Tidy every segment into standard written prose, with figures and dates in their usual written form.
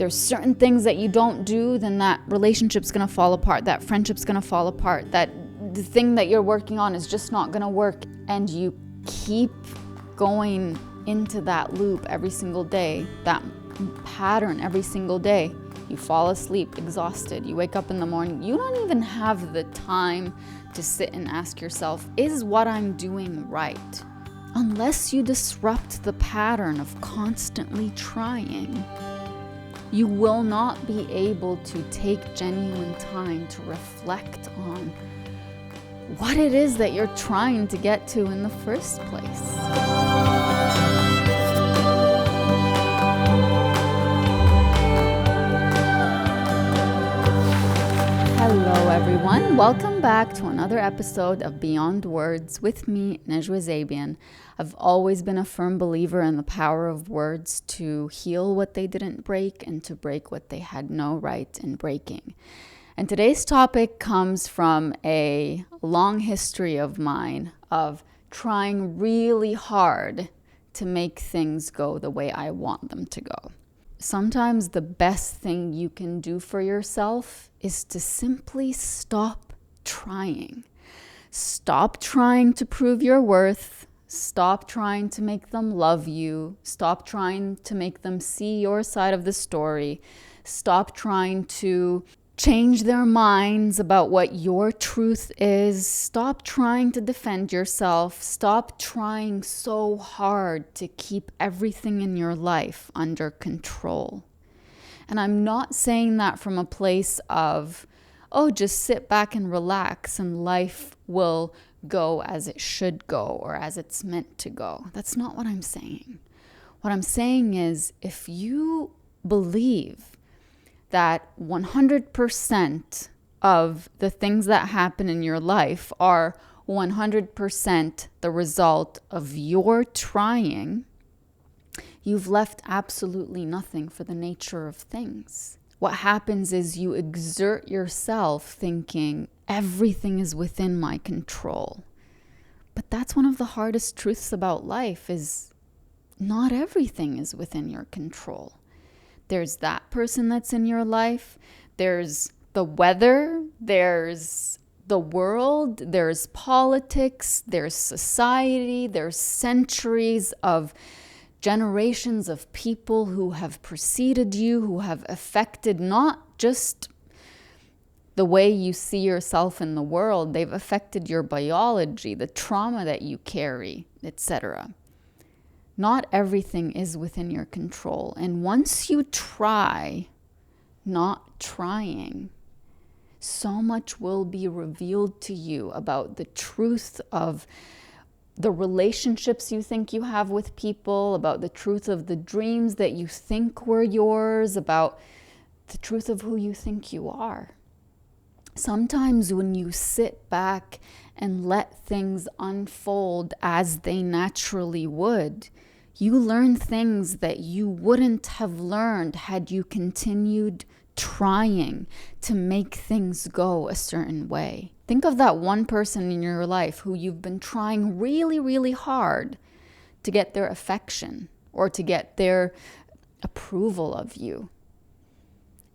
there's certain things that you don't do, then that relationship's going to fall apart, that friendship's going to fall apart, that the thing that you're working on is just not going to work. And you keep going into that loop every single day, that pattern every single day. You fall asleep exhausted. You wake up in the morning. You don't even have the time to sit and ask yourself, is what I'm doing right? Unless you disrupt the pattern of constantly trying, you will not be able to take genuine time to reflect on what it is that you're trying to get to in the first place. Hello everyone, welcome back to another episode of Beyond Words with me, Najwa Zebian. I've always been a firm believer in the power of words to heal what they didn't break and to break what they had no right in breaking. And today's topic comes from a long history of mine of trying really hard to make things go the way I want them to go. Sometimes the best thing you can do for yourself is to simply stop trying. Stop trying to prove your worth. Stop trying to make them love you. Stop trying to make them see your side of the story. Stop trying to change their minds about what your truth is. Stop trying to defend yourself. Stop trying so hard to keep everything in your life under control. And I'm not saying that from a place of, oh, just sit back and relax and life will go as it should go or as it's meant to go. That's not what I'm saying. What I'm saying is, if you believe that 100% of the things that happen in your life are 100% the result of your trying, you've left absolutely nothing for the nature of things. What happens is you exert yourself thinking everything is within my control. But that's one of the hardest truths about life, is not everything is within your control. There's that person that's in your life. There's the weather. There's the world. There's politics. There's society. There's centuries of generations of people who have preceded you, who have affected not just the way you see yourself in the world. They've affected your biology, the trauma that you carry, etc. Not everything is within your control. And once you try not trying, so much will be revealed to you about the truth of the relationships you think you have with people, about the truth of the dreams that you think were yours, about the truth of who you think you are. Sometimes when you sit back and let things unfold as they naturally would, you learn things that you wouldn't have learned had you continued trying to make things go a certain way. Think of that one person in your life who you've been trying really, really hard to get their affection or to get their approval of you.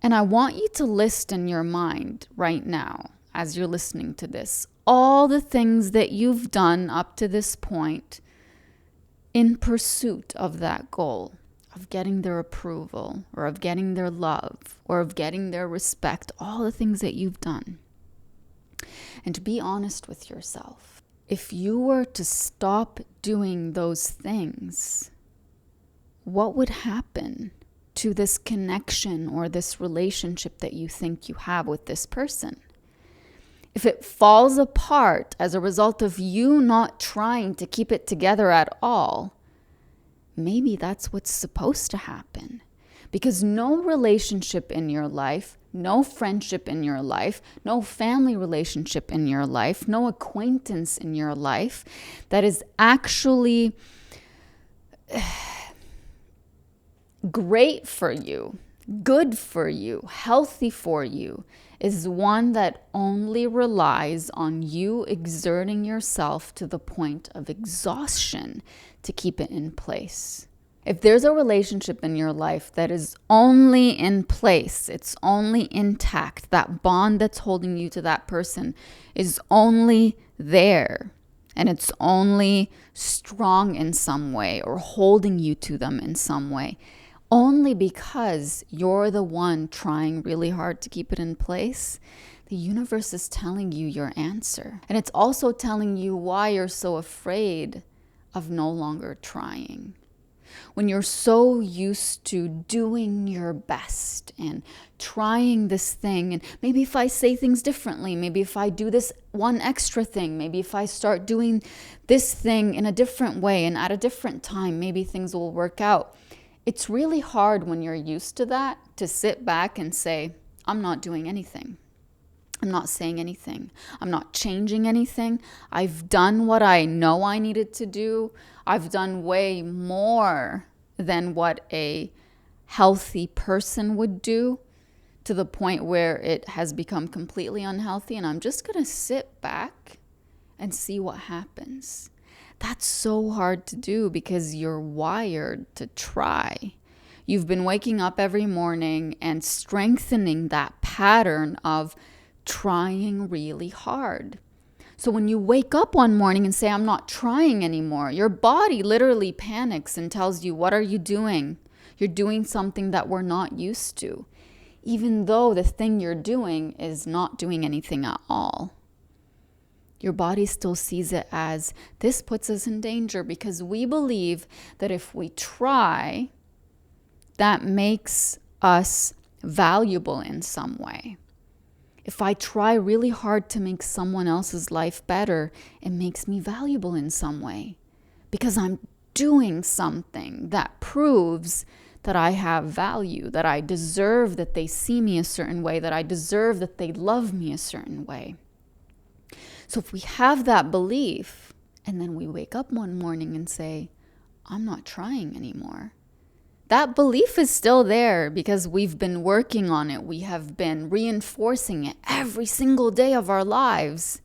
And I want you to list in your mind right now, as you're listening to this, all the things that you've done up to this point in pursuit of that goal, of getting their approval or of getting their love or of getting their respect, all the things that you've done. And to be honest with yourself, if you were to stop doing those things, what would happen to this connection or this relationship that you think you have with this person? If it falls apart as a result of you not trying to keep it together at all, maybe that's what's supposed to happen. Because no relationship in your life, no friendship in your life, no family relationship in your life, no acquaintance in your life that is actually great for you, good for you, healthy for you, is one that only relies on you exerting yourself to the point of exhaustion to keep it in place. If there's a relationship in your life that is only in place, it's only intact, that bond that's holding you to that person is only there, and it's only strong in some way or holding you to them in some way, only because you're the one trying really hard to keep it in place, the universe is telling you your answer. And it's also telling you why you're so afraid of no longer trying. When you're so used to doing your best and trying this thing, and maybe if I say things differently, maybe if I do this one extra thing, maybe if I start doing this thing in a different way and at a different time, maybe things will work out. It's really hard when you're used to that to sit back and say, I'm not doing anything. I'm not saying anything. I'm not changing anything. I've done what I know I needed to do. I've done way more than what a healthy person would do, to the point where it has become completely unhealthy. And I'm just going to sit back and see what happens. That's so hard to do because you're wired to try. You've been waking up every morning and strengthening that pattern of trying really hard. So when you wake up one morning and say, I'm not trying anymore, your body literally panics and tells you, what are you doing? You're doing something that we're not used to, even though the thing you're doing is not doing anything at all. Your body still sees it as, this puts us in danger, because we believe that if we try, that makes us valuable in some way. If I try really hard to make someone else's life better, it makes me valuable in some way, because I'm doing something that proves that I have value, that I deserve that they see me a certain way, that I deserve that they love me a certain way. So if we have that belief, and then we wake up one morning and say, I'm not trying anymore, that belief is still there because we've been working on it. We have been reinforcing it every single day of our lives.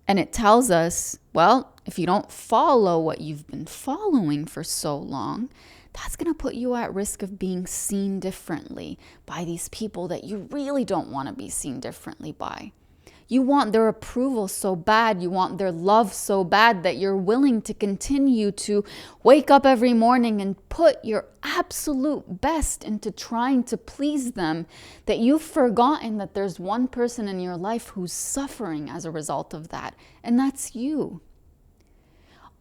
And it tells us, well, if you don't follow what you've been following for so long, that's going to put you at risk of being seen differently by these people that you really don't want to be seen differently by. You want their approval so bad, you want their love so bad that you're willing to continue to wake up every morning and put your absolute best into trying to please them, that you've forgotten that there's one person in your life who's suffering as a result of that, and that's you.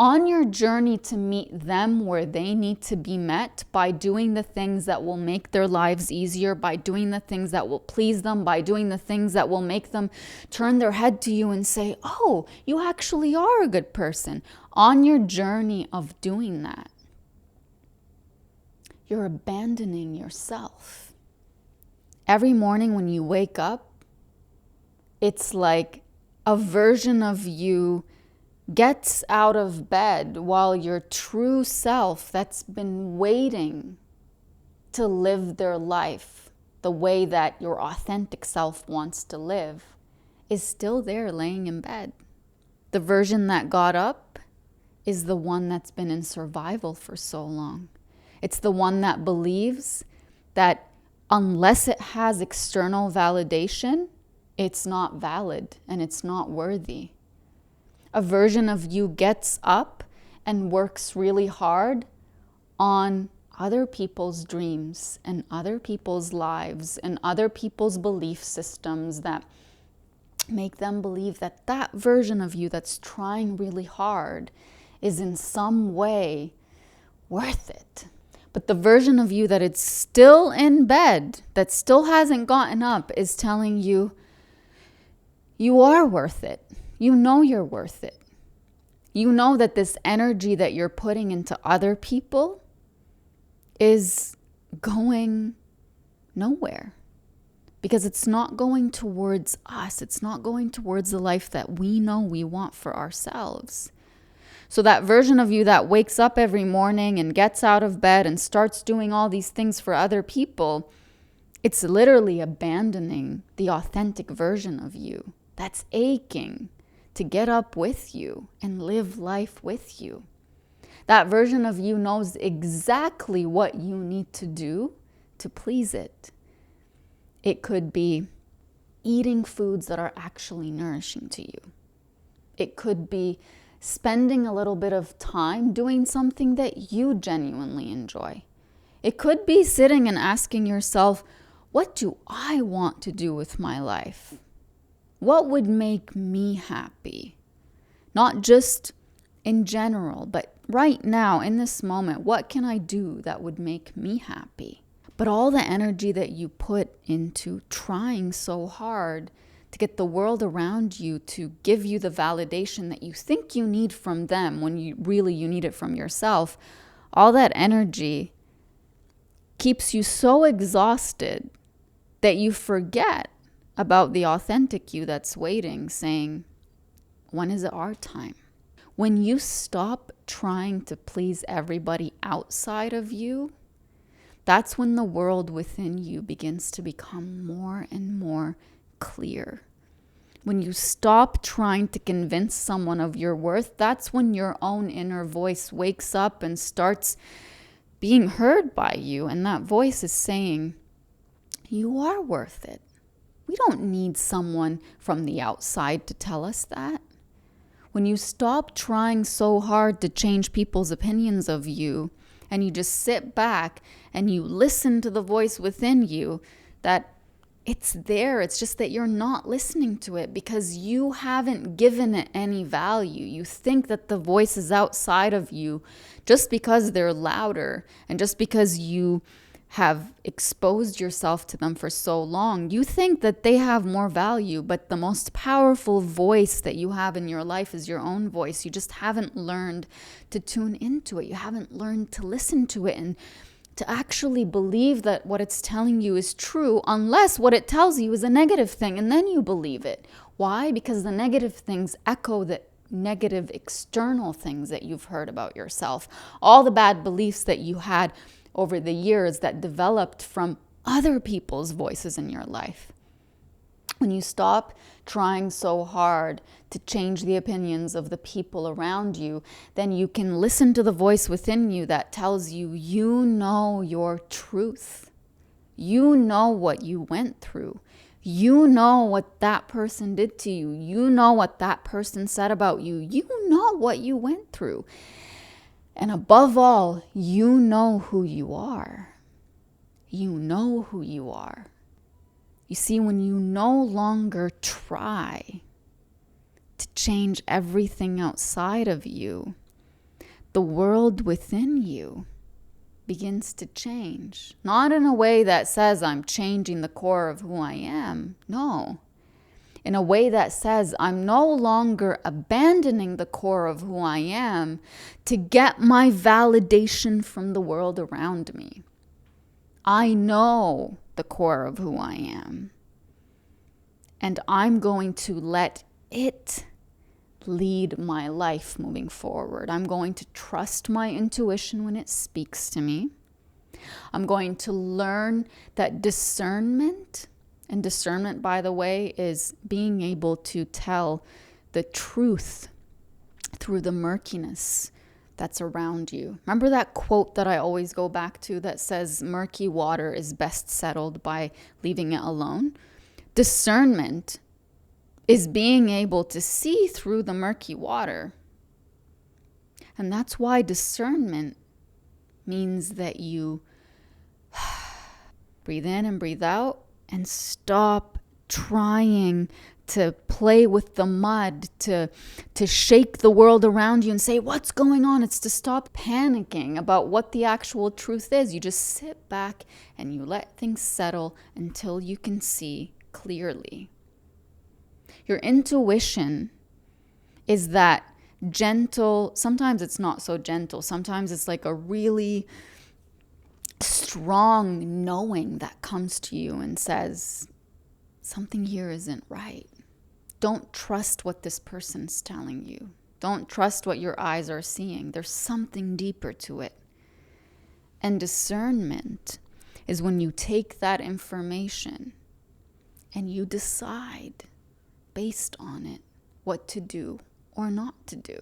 On your journey to meet them where they need to be met, by doing the things that will make their lives easier, by doing the things that will please them, by doing the things that will make them turn their head to you and say, oh, you actually are a good person. On your journey of doing that, you're abandoning yourself. Every morning when you wake up, it's like a version of you gets out of bed while your true self that's been waiting to live their life the way that your authentic self wants to live is still there laying in bed. The version that got up is the one that's been in survival for so long. It's the one that believes that unless it has external validation, it's not valid and it's not worthy. A version of you gets up and works really hard on other people's dreams and other people's lives and other people's belief systems that make them believe that that version of you that's trying really hard is in some way worth it. But the version of you that is still in bed, that still hasn't gotten up, is telling you, you are worth it. You know you're worth it. You know that this energy that you're putting into other people is going nowhere, because it's not going towards us. It's not going towards the life that we know we want for ourselves. So that version of you that wakes up every morning and gets out of bed and starts doing all these things for other people, it's literally abandoning the authentic version of you that's aching to get up with you and live life with you. That version of you knows exactly what you need to do to please it. It could be eating foods that are actually nourishing to you. It could be spending a little bit of time doing something that you genuinely enjoy. It could be sitting and asking yourself, what do I want to do with my life? What would make me happy? Not just in general, but right now, in this moment, what can I do that would make me happy? But all the energy that you put into trying so hard to get the world around you to give you the validation that you think you need from them when you need it from yourself, all that energy keeps you so exhausted that you forget about the authentic you that's waiting, saying, when is it our time? When you stop trying to please everybody outside of you, that's when the world within you begins to become more and more clear. When you stop trying to convince someone of your worth, that's when your own inner voice wakes up and starts being heard by you. And that voice is saying, you are worth it. We don't need someone from the outside to tell us that. When you stop trying so hard to change people's opinions of you, and you just sit back and you listen to the voice within you, that it's there. It's just that you're not listening to it because you haven't given it any value. You think that the voices outside of you, just because they're louder and just because you have exposed yourself to them for so long, you think that they have more value, but the most powerful voice that you have in your life is your own voice. You just haven't learned to tune into it. You haven't learned to listen to it and to actually believe that what it's telling you is true, unless what it tells you is a negative thing, and then you believe it. Why? Because the negative things echo the negative external things that you've heard about yourself. All the bad beliefs that you had over the years that developed from other people's voices in your life. When you stop trying so hard to change the opinions of the people around you, then you can listen to the voice within you that tells you, you know your truth. You know what you went through. You know what that person did to you. You know what that person said about you. You know what you went through. And above all, you know who you are. You know who you are. You see, when you no longer try to change everything outside of you, the world within you begins to change. Not in a way that says, I'm changing the core of who I am. No. In a way that says, I'm no longer abandoning the core of who I am to get my validation from the world around me. I know the core of who I am. And I'm going to let it lead my life moving forward. I'm going to trust my intuition when it speaks to me. I'm going to learn that discernment, and discernment, by the way, is being able to tell the truth through the murkiness that's around you. Remember that quote that I always go back to that says, murky water is best settled by leaving it alone? Discernment is being able to see through the murky water. And that's why discernment means that you breathe in and breathe out and stop trying to play with the mud, to shake the world around you and say, what's going on? It's to stop panicking about what the actual truth is. You just sit back and you let things settle until you can see clearly. Your intuition is that gentle, sometimes it's not so gentle, sometimes it's like a really strong knowing that comes to you and says, something here isn't right. Don't trust what this person's telling you. Don't trust what your eyes are seeing. There's something deeper to it. And discernment is when you take that information and you decide based on it what to do or not to do.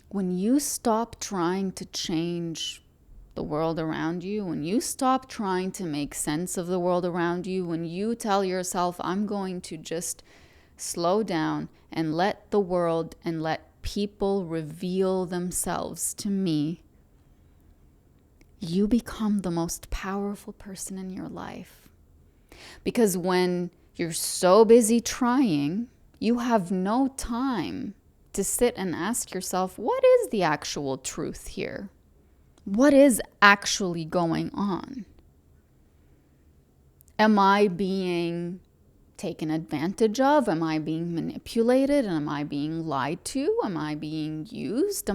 When you stop trying to change the world around you, when you stop trying to make sense of the world around you, when you tell yourself, I'm going to just slow down and let the world and let people reveal themselves to me, you become the most powerful person in your life. Because when you're so busy trying, you have no time to sit and ask yourself, what is the actual truth here? What is actually going on? Am I being taken advantage of? Am I being manipulated? Am I being lied to? Am I being used?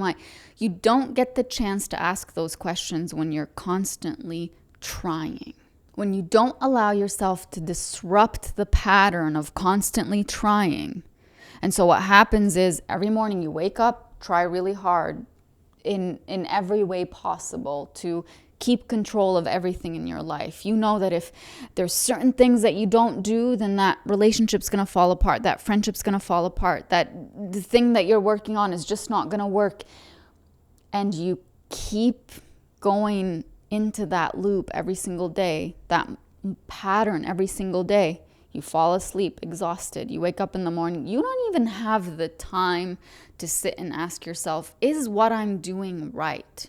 You don't get the chance to ask those questions when you're constantly trying. When you don't allow yourself to disrupt the pattern of constantly trying. And so what happens is every morning you wake up, try really hard in every way possible to keep control of everything in your life. You know that if there's certain things that you don't do, then that relationship's going to fall apart, that friendship's going to fall apart, that the thing that you're working on is just not going to work. And you keep going into that loop every single day, that pattern every single day. You fall asleep exhausted. You wake up in the morning. You don't even have the time to sit and ask yourself, is what I'm doing right?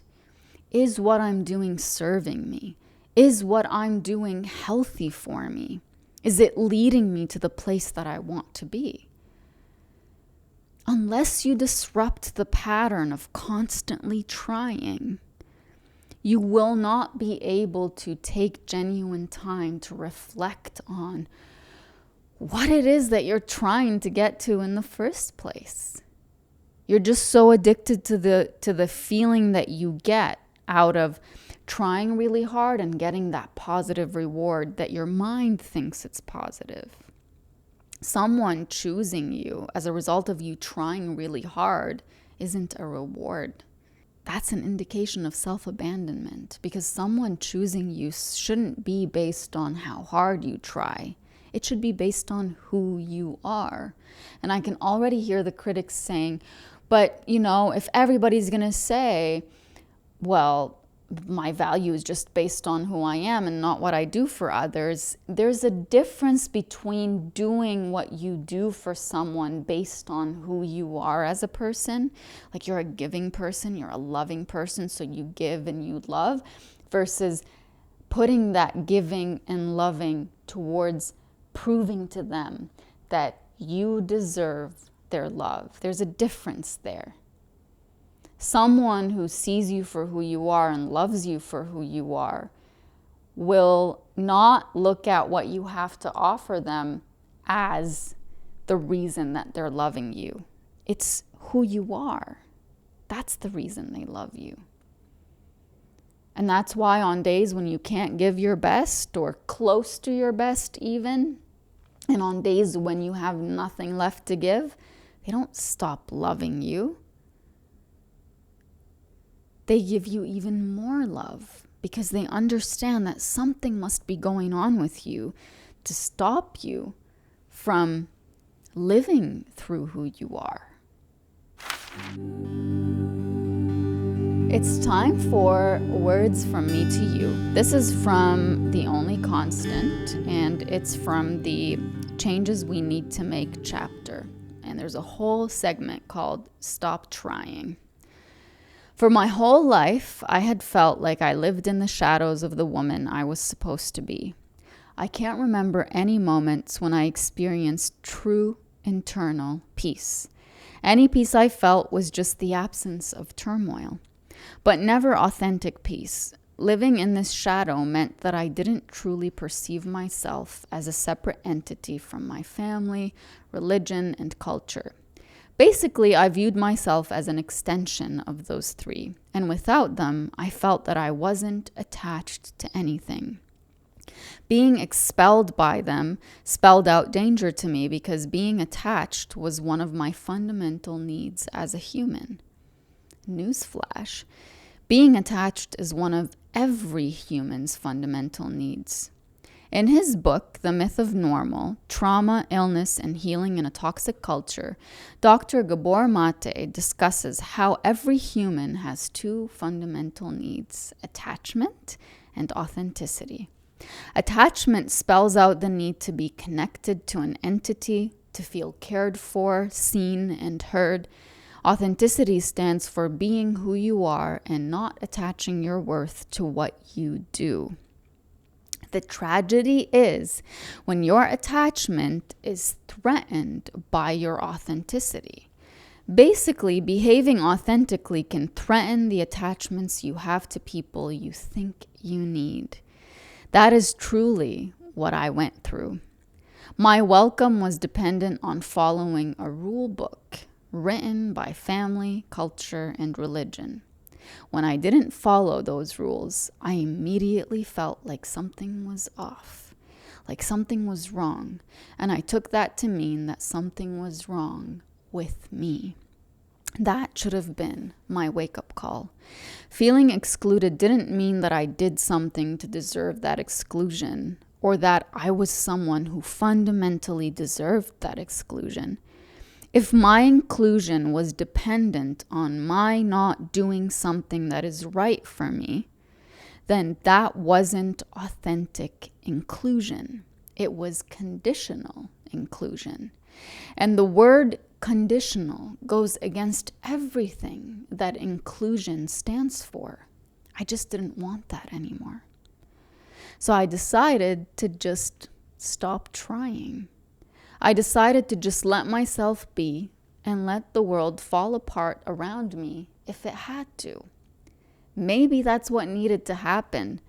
Is what I'm doing serving me? Is what I'm doing healthy for me? Is it leading me to the place that I want to be? Unless you disrupt the pattern of constantly trying, you will not be able to take genuine time to reflect on what it is that you're trying to get to in the first place. You're just so addicted to the feeling that you get out of trying really hard and getting that positive reward that your mind thinks it's positive. Someone choosing you as a result of you trying really hard isn't a reward. That's an indication of self-abandonment, because someone choosing you shouldn't be based on how hard you try. It should be based on who you are. And I can already hear the critics saying, but, if everybody's going to say, well, my value is just based on who I am and not what I do for others. There's a difference between doing what you do for someone based on who you are as a person. Like you're a giving person, you're a loving person, so you give and you love, versus putting that giving and loving towards proving to them that you deserve their love. There's a difference there. Someone who sees you for who you are and loves you for who you are will not look at what you have to offer them as the reason that they're loving you. It's who you are. That's the reason they love you. And that's why on days when you can't give your best or close to your best even, and on days when you have nothing left to give, they don't stop loving you. They give you even more love because they understand that something must be going on with you to stop you from living through who you are. It's time for words from me to you. This is from The Only Constant, and it's from the Changes We Need to Make chapter. And there's a whole segment called Stop Trying. For my whole life, I had felt like I lived in the shadows of the woman I was supposed to be. I can't remember any moments when I experienced true internal peace. Any peace I felt was just the absence of turmoil, but never authentic peace. Living in this shadow meant that I didn't truly perceive myself as a separate entity from my family, religion, and culture. Basically, I viewed myself as an extension of those three, and without them, I felt that I wasn't attached to anything. Being expelled by them spelled out danger to me because being attached was one of my fundamental needs as a human. Newsflash, being attached is one of every human's fundamental needs. In his book, The Myth of Normal, Trauma, Illness, and Healing in a Toxic Culture, Dr. Gabor Mate discusses how every human has two fundamental needs: attachment and authenticity. Attachment spells out the need to be connected to an entity, to feel cared for, seen, and heard. Authenticity stands for being who you are and not attaching your worth to what you do. The tragedy is when your attachment is threatened by your authenticity. Basically, behaving authentically can threaten the attachments you have to people you think you need. That is truly what I went through. My welcome was dependent on following a rule book written by family, culture, and religion. When I didn't follow those rules, I immediately felt like something was off, like something was wrong, and I took that to mean that something was wrong with me. That should have been my wake-up call. Feeling excluded didn't mean that I did something to deserve that exclusion, or that I was someone who fundamentally deserved that exclusion. If my inclusion was dependent on my not doing something that is right for me, then that wasn't authentic inclusion. It was conditional inclusion. And the word conditional goes against everything that inclusion stands for. I just didn't want that anymore. So I decided to just stop trying. I decided to just let myself be and let the world fall apart around me if it had to. Maybe that's what needed to happen.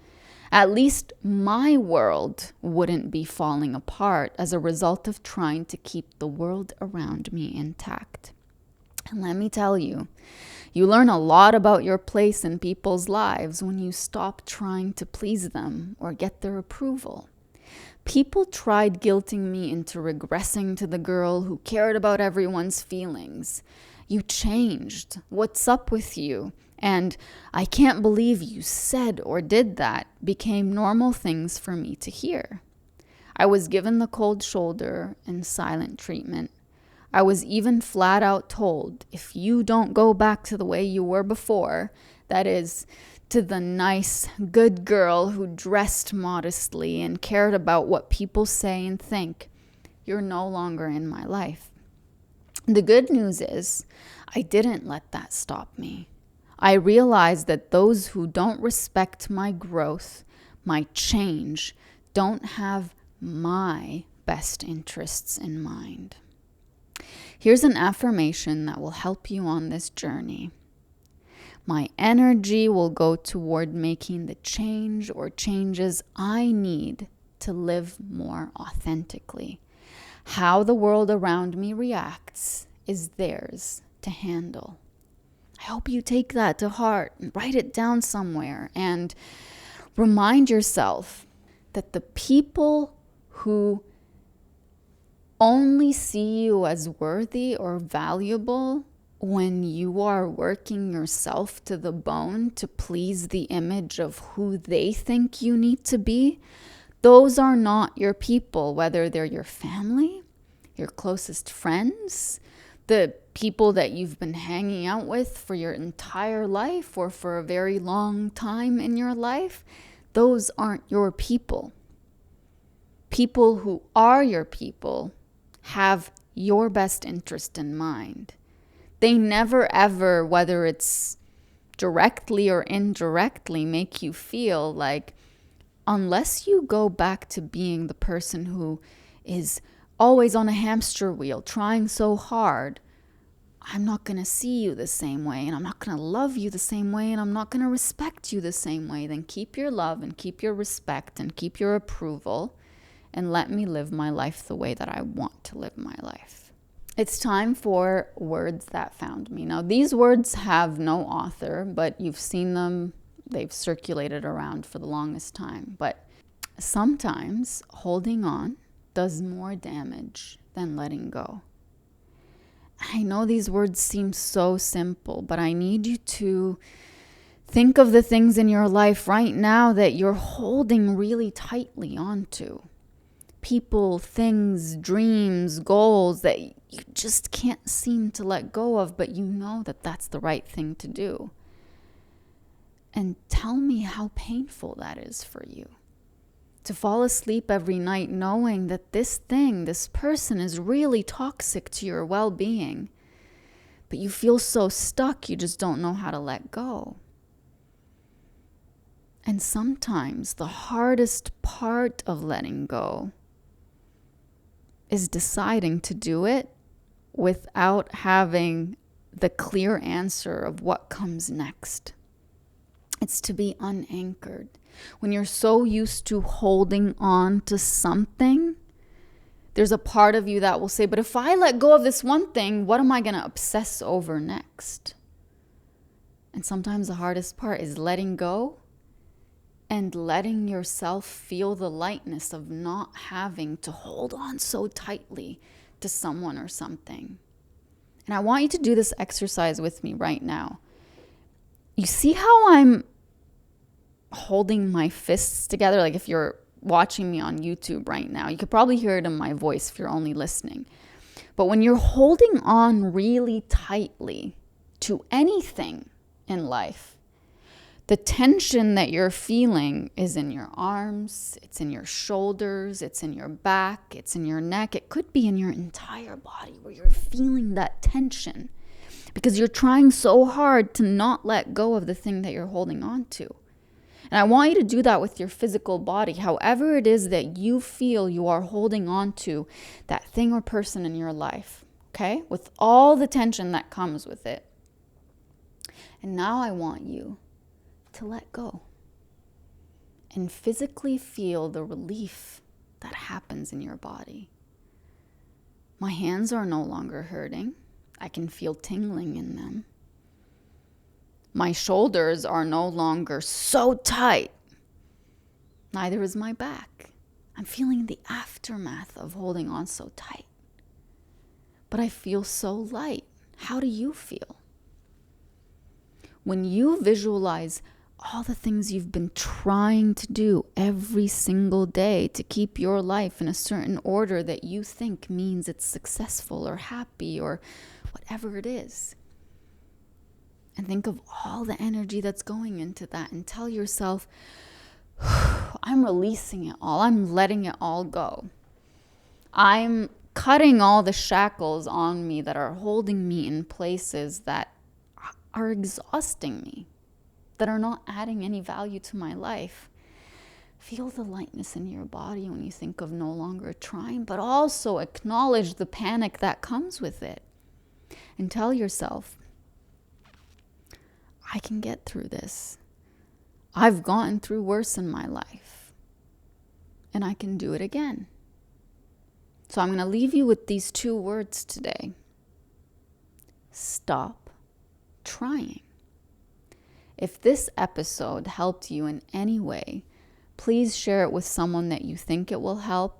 At least my world wouldn't be falling apart as a result of trying to keep the world around me intact. And let me tell you, you learn a lot about your place in people's lives when you stop trying to please them or get their approval. People tried guilting me into regressing to the girl who cared about everyone's feelings. You changed. What's up with you? And I can't believe you said or did that became normal things for me to hear. I was given the cold shoulder and silent treatment. I was even flat out told, if you don't go back to the way you were before, that is, to the nice, good girl who dressed modestly and cared about what people say and think, you're no longer in my life. The good news is, I didn't let that stop me. I realized that those who don't respect my growth, my change, don't have my best interests in mind. Here's an affirmation that will help you on this journey. My energy will go toward making the change or changes I need to live more authentically. How the world around me reacts is theirs to handle. I hope you take that to heart and write it down somewhere and remind yourself that the people who only see you as worthy or valuable when you are working yourself to the bone to please the image of who they think you need to be, those are not your people, whether they're your family, your closest friends, the people that you've been hanging out with for your entire life or for a very long time in your life. Those aren't your people. People who are your people have your best interest in mind. They never ever, whether it's directly or indirectly, make you feel like unless you go back to being the person who is always on a hamster wheel, trying so hard, I'm not going to see you the same way, and I'm not going to love you the same way, and I'm not going to respect you the same way. Then keep your love and keep your respect and keep your approval and let me live my life the way that I want to live my life. It's time for words that found me. Now, these words have no author, but you've seen them. They've circulated around for the longest time. But sometimes holding on does more damage than letting go. I know these words seem so simple, but I need you to Think of the things in your life right now that you're holding really tightly onto. People, things, dreams, goals that you just can't seem to let go of, but you know that that's the right thing to do. And tell me how painful that is for you. To fall asleep every night knowing that this thing, this person is really toxic to your well-being, but you feel so stuck you just don't know how to let go. And sometimes the hardest part of letting go is deciding to do it without having the clear answer of what comes next. It's to be unanchored. When you're so used to holding on to something, there's a part of you that will say, but if I let go of this one thing, what am I going to obsess over next? And sometimes the hardest part is letting go and letting yourself feel the lightness of not having to hold on so tightly to someone or something. And I want you to do this exercise with me right now. You see how I'm holding my fists together? Like if you're watching me on YouTube right now, you could probably hear it in my voice if you're only listening. But when you're holding on really tightly to anything in life, the tension that you're feeling is in your arms, it's in your shoulders, it's in your back, it's in your neck. It could be in your entire body where you're feeling that tension because you're trying so hard to not let go of the thing that you're holding on to. And I want you to do that with your physical body. However it is that you feel you are holding on to that thing or person in your life, okay? With all the tension that comes with it. And now I want you to let go and physically feel the relief that happens in your body. My hands are no longer hurting. I can feel tingling in them. My shoulders are no longer so tight. Neither is my back. I'm feeling the aftermath of holding on so tight. But I feel so light. How do you feel? When you visualize all the things you've been trying to do every single day to keep your life in a certain order that you think means it's successful or happy or whatever it is. And think of all the energy that's going into that and tell yourself, I'm releasing it all. I'm letting it all go. I'm cutting all the shackles on me that are holding me in places that are exhausting me, that are not adding any value to my life. Feel the lightness in your body when you think of no longer trying, but also acknowledge the panic that comes with it. And tell yourself, I can get through this. I've gotten through worse in my life, and I can do it again. So I'm going to leave you with these 2 words today. Stop trying. If this episode helped you in any way, please share it with someone that you think it will help.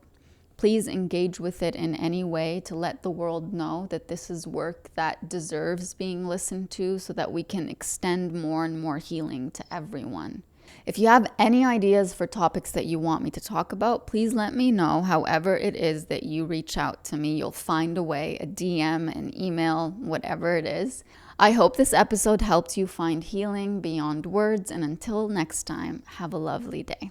Please engage with it in any way to let the world know that this is work that deserves being listened to so that we can extend more and more healing to everyone. If you have any ideas for topics that you want me to talk about, please let me know. However it is that you reach out to me, you'll find a way, a DM, an email, whatever it is. I hope this episode helped you find healing beyond words, and until next time, have a lovely day.